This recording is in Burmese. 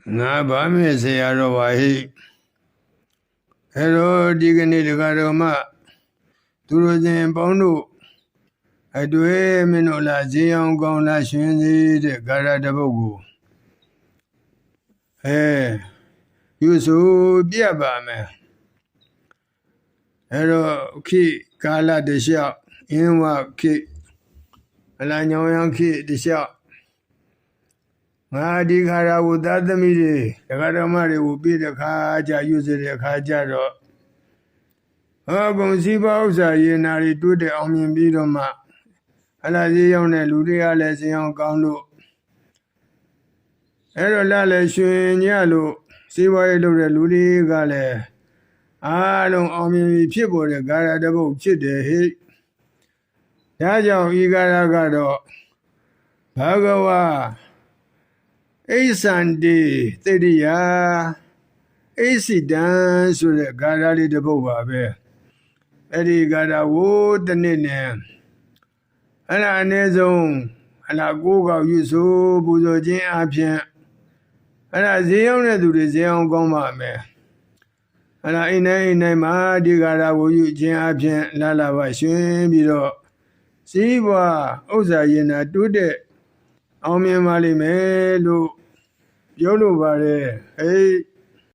ngã bá mẹ xe rồi vậy hello đi cái này được rồi mà tôi rồi bao nhiêu ai đuổi mình là gì ông con là chuyện gì để gara đáp ứng Yusu bia ba me hello khi kala de xiao in wa khi la nhau yang khi de xiao ngã đi gara u da de mi de gara ma de u bi de kha ja yusu de kha ja ro gong si ba usa ye na ri tu de ong myin pi do ma ala ji yaung ne lu de ya le sin yaung kaung lo ro la le xwin nya lo si ba ye lo de lu de ka leအားလုံးအောင်မြင်ပြီဖြစ်ပေါ်တဲ့ဂါရတပုတ်ဖြစ်တယ်ဟိဒါကြောင့်ဤဂါရကတော့ဘာဂဝါအိသန္တိတတိယအိစိတံဆိုတဲ့ဂါရလေးတပုတ်ပါပဲအဲ့ဒီဂါရကိုတစ်နှစ်နဲ့အဲ့ဒါအနည်းဆုံးကိုးကောက်ယူဆိုပူဇော်ခြင်းအပြင်အဲ့ဒါဈေးရောက်တဲ့သူတွေဈေးအောင်ကောင်းပါမယ်အဲ့ဒါအိမ်မှာဒီဂါရကိုယူခြင်းအပြင်လာပါရှင်ပြီးတော့စီးပွားဥစ္စာရင်နာတိုးတဲ့အောင်မြင်ပါလိမ့်မယ်လို့ပြောလိုပါတယ်ဟေး